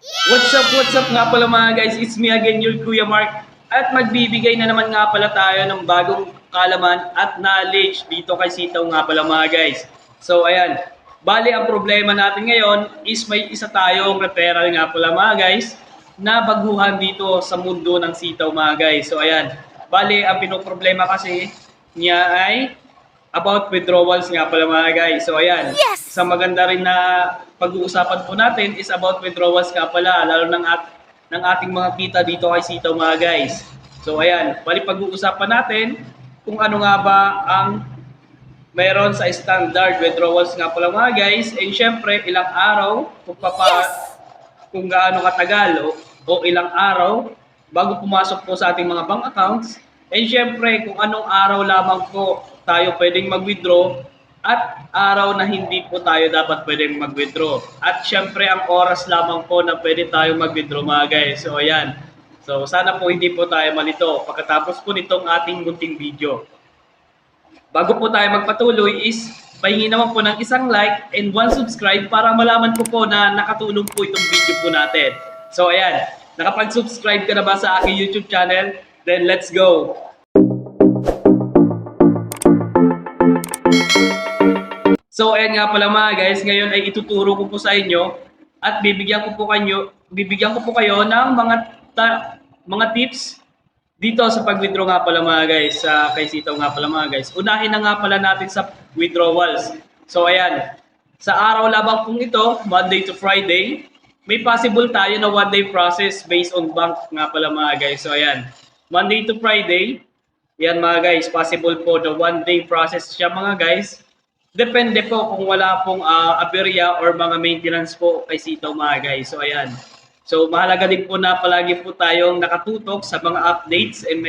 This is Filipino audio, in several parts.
What's up nga pala mga guys? It's me again, your Kuya Mark. At magbibigay na naman nga pala tayo ng bagong kalaman at knowledge dito kay Sitaw nga pala mga guys. So ayan, bali ang problema natin ngayon is may isa tayong referral nga pala mga guys na baguhan dito sa mundo ng Sitaw mga guys. So ayan, bali ang pinoproblema kasi niya ay about withdrawals nga pala mga guys. So ayan, Yes! isang maganda rin na pag-uusapan po natin is about withdrawals nga pala, lalo ng ating mga kita dito kay Sitaw mga guys. So ayan, bali pag-uusapan natin kung ano nga ba ang meron sa standard withdrawals nga pala mga guys. And syempre, ilang araw Yes! kung gaano katagal o ilang araw bago pumasok po sa ating mga bank accounts. And syempre, kung anong araw lamang po tayo pwedeng mag-withdraw at araw na hindi po tayo dapat pwedeng mag-withdraw. At syempre, ang oras lamang po na pwede tayo mag-withdraw mga guys. So ayan. So sana po hindi po tayo malito pagkatapos po nitong ating munting video. Bago po tayo magpatuloy is pahingi naman po ng isang like and one subscribe para malaman ko po na nakatulong po itong video po natin. So ayan, nakapag-subscribe ka na ba sa aking YouTube channel? Then let's go! So ayan nga pala mga guys, ngayon ay ituturo ko po sa inyo at bibigyan ko po kayo ng mga tips dito sa pag-withdraw nga pala mga guys, sa kay Sitaw nga pala mga guys. Unahin na nga pala natin sa withdrawals. So ayan, sa araw labang pong ito, Monday to Friday, may possible tayo na one-day process based on bank nga pala mga guys. So ayan, Monday to Friday, yan mga guys, possible po na one-day process siya mga guys. Depende po kung wala pong aberya or mga maintenance po kay Sitaw mga guys. So ayan. So mahalaga din po na palagi po tayong nakatutok sa mga updates and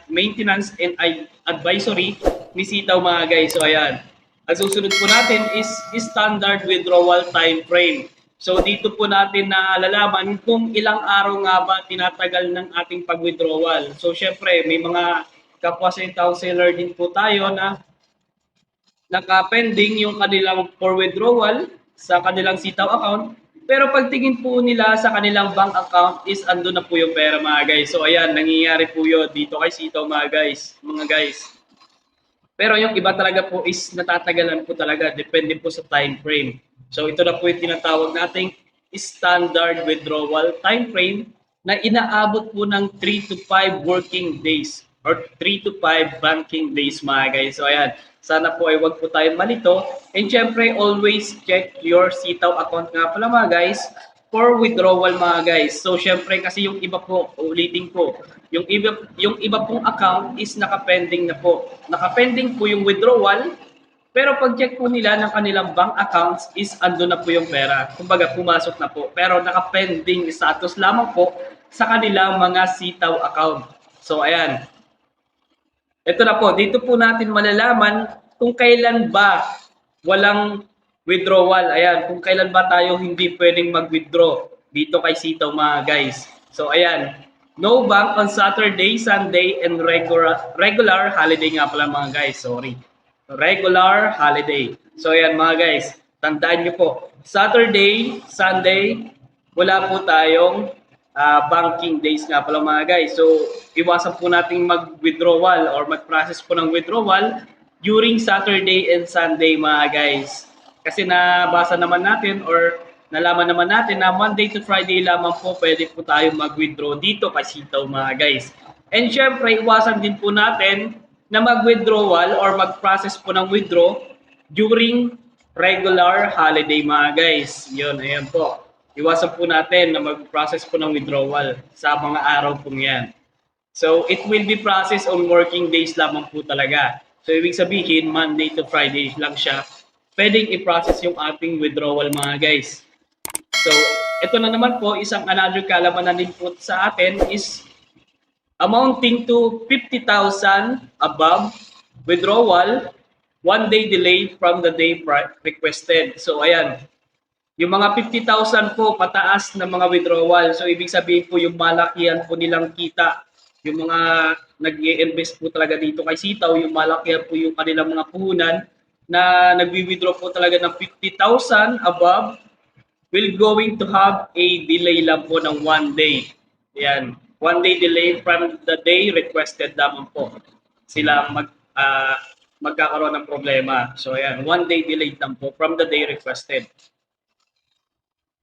maintenance and advisory ni Sitaw mga guys. So ayan. Ang susunod po natin is standard withdrawal time frame. So dito po natin nalalaman kung ilang araw nga ba tinatagal ng ating pag-withdrawal. So syempre may mga kapwa Sitaw seller din po tayo na naka-pending yung kanilang for withdrawal sa kanilang Sitaw account. Pero pagtingin po nila sa kanilang bank account is ando na po yung pera mga guys. So ayan, nangyayari po yun dito kay Sitaw mga guys. Pero yung iba talaga po is natatagalan po talaga, depende po sa time frame. So ito na po yung tinatawag nating standard withdrawal time frame na inaabot po ng 3 to 5 working days or 3 to 5 banking days mga guys. So ayan, sana po ay wag po tayong malito. And syempre, always check your Sitaw account nga pala mga guys for withdrawal mga guys. So syempre kasi yung iba po, ulitin ko, yung iba pong account is nakapending na po. Nakapending po yung withdrawal, pero pag-check po nila ng kanilang bank accounts is ando na po yung pera. Kumbaga pumasok na po. Pero nakapending status lamang po sa kanilang mga Sitaw account. So ayan, ito na po, dito po natin malalaman kung kailan ba walang withdrawal. Ayan, kung kailan ba tayo hindi pwedeng mag-withdraw dito kay Sitaw mga guys. So ayan, no bank on Saturday, Sunday, and regular holiday nga pala mga guys, sorry. Regular holiday. So ayan mga guys, tandaan nyo po, Saturday, Sunday, wala po tayong banking days nga pala mga guys. So, iwasan po nating mag-withdrawal or mag-process po ng withdrawal during Saturday and Sunday mga guys. Kasi nabasa naman natin or nalaman naman natin na Monday to Friday lamang po pwede po tayo mag-withdraw dito kay Sitaw mga guys. And syempre, iwasan din po natin na mag-withdrawal or mag-process po ng withdraw during regular holiday mga guys. Yun, ayan po. Iwasan po natin na mag-process po ng withdrawal sa mga araw pong yan. So, it will be processed on working days lamang po talaga. So, ibig sabihin, Monday to Friday lang siya. Pwedeng i-process yung ating withdrawal mga guys. So, ito na naman po, isang another kalamanan din po sa atin is amounting to 50,000 above withdrawal, 1 day delay from the day requested. So, ayan. Yung mga 50,000 po pataas na mga withdrawal. So ibig sabihin po yung malakihan po nilang kita. Yung mga nag-i-invest po talaga dito kay Sitaw, yung malakihan po yung kanilang mga puhunan na nagwi-withdraw po talaga ng 50,000 above will going to have a delay lang po ng 1 day. Yan. 1 day delay from the day requested lamang po. Sila magkakaroon ng problema. So ayan, 1 day delay lang po from the day requested.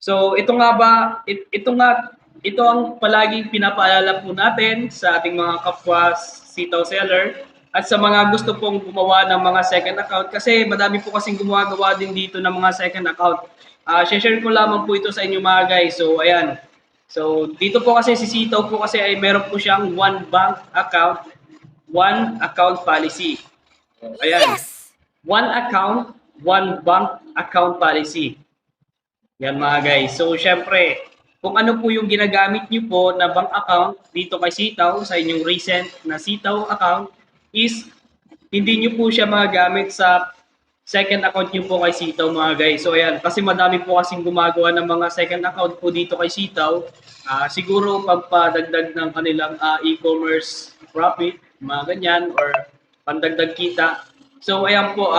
So ito nga ba, ito ang palaging pinapaalala po natin sa ating mga kapwa sitaw seller at sa mga gusto pong gumawa ng mga second account kasi madami po kasing gumagawa din dito ng mga second account. Share ko lamang po ito sa inyo mga guys. So ayan. So dito po kasi si Sitaw po kasi ay meron po siyang one bank account, one account policy. So, ayan. Yes! One account, one bank account policy. Yan mga guys. So, syempre, kung ano po yung ginagamit nyo po na bank account dito kay Sitaw, sa inyong recent na Sitaw account, is hindi nyo po siya magagamit sa second account nyo po kay Sitaw mga guys. So, ayan. Kasi madami po kasing gumagawa ng mga second account po dito kay Sitaw. Siguro pagpadagdag ng kanilang e-commerce profit, mga ganyan, or pandagdag kita. So, ayan po,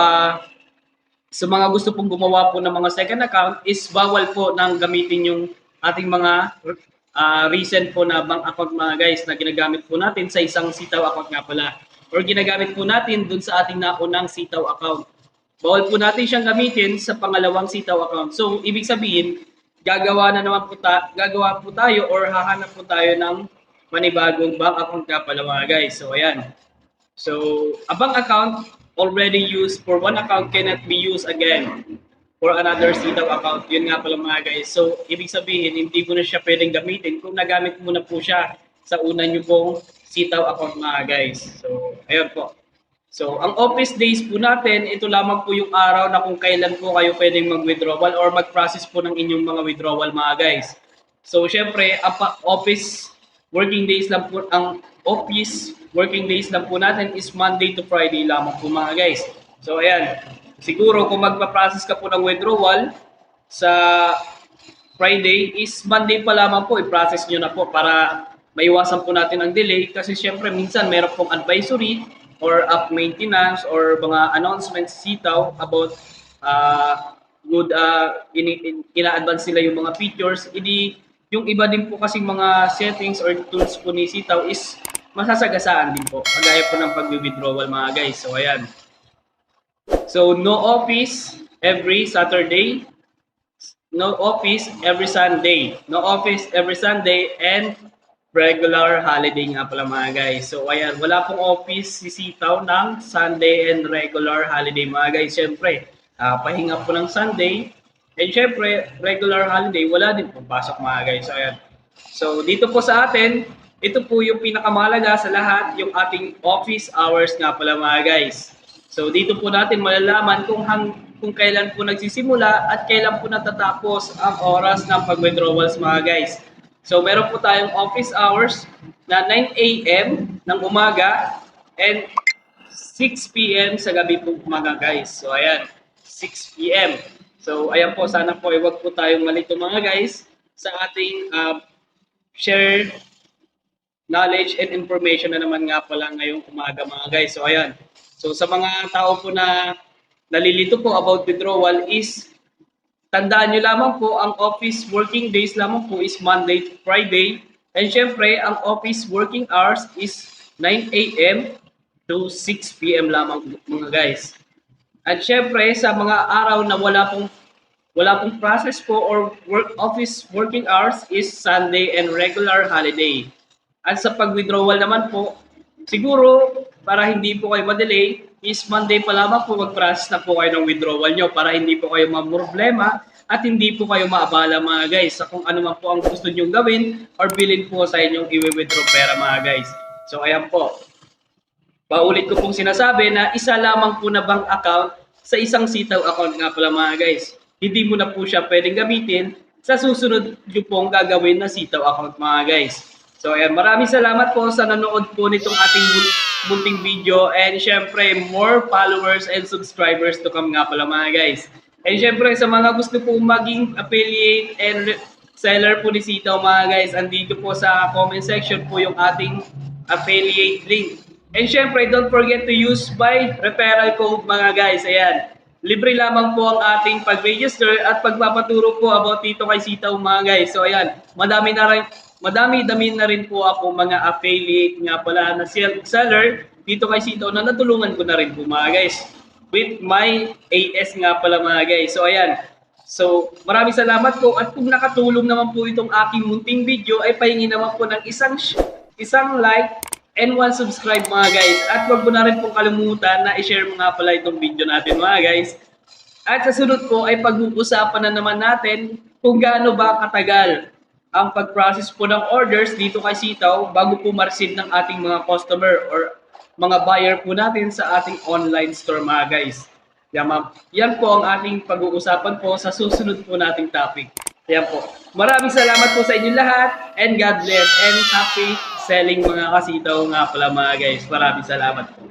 sa mga gusto pong gumawa po ng mga second account is bawal po nang gamitin yung ating mga recent po na bank account mga guys na ginagamit po natin sa isang Sitaw account nga pala or ginagamit po natin dun sa ating naunang Sitaw account. Bawal po natin siyang gamitin sa pangalawang Sitaw account. So, ibig sabihin, gagawa po tayo or hahanap po tayo ng manibagong bank account nga pala mga guys. So, ayan. So, a bank account already used for one account cannot be used again for another Sitaw account. Yun nga pala mga guys. So, ibig sabihin, hindi mo na siya pwedeng gamitin kung nagamit mo na po siya sa una nyo pong Sitaw account mga guys. So, ayun po. So, ang office days po natin, ito lamang po yung araw na kung kailan po kayo pwedeng mag-withdrawal or mag-process po ng inyong mga withdrawal mga guys. So, syempre, ang office working days lang po, ang office working days lang po natin is Monday to Friday lamang po mga guys. So ayan, siguro kung magpa-process ka po ng withdrawal sa Friday is Monday pa lamang po i-process nyo na po para maiwasan po natin ang delay kasi syempre minsan meron pong advisory or app maintenance or mga announcements Sitaw about ina-advance nila yung mga features. Yung iba din po kasing mga settings or tools po ni Sitaw is masasagasaan din po. Kagaya po ng pag-withdrawal mga guys. So, ayan. So, no office every Saturday. No office every Sunday. No office every Sunday and regular holiday nga pala mga guys. So, ayan. Wala pong office si Sitaw ng Sunday and regular holiday mga guys. Siyempre, pahinga po ng Sunday. And syempre, regular holiday, wala din pong pasok mga guys. So, ayan. So, dito po sa atin, ito po yung pinakamahalaga sa lahat, yung ating office hours nga pala mga guys. So dito po natin malalaman kung kailan po nagsisimula at kailan po natatapos ang oras ng pag-withdrawals mga guys. So meron po tayong office hours na 9 a.m. ng umaga and 6 p.m. sa gabi po mga guys. So ayan, 6 p.m. So ayan po, sana po huwag po tayong malito mga guys sa ating share knowledge and information na naman nga pala ngayong umaga mga guys. So ayan. So sa mga tao po na nalilito po about withdrawal is tandaan nyo lamang po ang office working days lamang po is Monday to Friday. And syempre ang office working hours is 9 a.m. to 6 p.m. lamang mga guys. At syempre sa mga araw na wala pong process po or office working hours is Sunday and regular holiday. At sa pag-withdrawal naman po, siguro para hindi po kayo ma-delay, is Monday pa lamang po mag-process na po kayo ng withdrawal nyo para hindi po kayo ma-problema at hindi po kayo maabala mga guys sa kung ano man po ang gusto nyo gawin or bilin po sa inyong i-withdraw pera mga guys. So ayan po. Paulit ko pong sinasabi na isa lamang po na bank account sa isang Sitaw account nga pala mga guys. Hindi mo na po siya pwedeng gamitin sa susunod nyo pong gagawin na Sitaw account mga guys. So ayan, maraming salamat po sa nanood po nitong ating munting video and syempre more followers and subscribers to come nga pala mga guys. And syempre sa mga gusto po maging affiliate and seller po ni Sitaw mga guys, andito po sa comment section po yung ating affiliate link. And syempre don't forget to use my referral code mga guys. Ayan, Libre lamang po ang ating pag-register at pagpapaturo po about dito kay Sitaw mga guys. So ayan, madami na rin po ako mga affiliate nga pala na seller dito kay Sitaw na natulungan ko na rin po mga guys with my AS nga pala mga guys. So ayan, so maraming salamat po at kung nakatulong naman po itong aking munting video ay pahingi naman po ng isang like and one subscribe mga guys. At wag mo na rin pong kalimutan na i-share mga pala itong video natin mga guys. At sa sunod po ay pag-uusapan na naman natin kung gaano ba katagal ang pag-process po ng orders dito kay Sitaw bago po ma-receive ng ating mga customer or mga buyer po natin sa ating online store mga guys. Yan po ang ating pag-uusapan po sa susunod po nating topic. Yan po. Maraming salamat po sa inyo lahat and God bless and happy selling mga kasitaw nga pala mga guys. Maraming salamat po.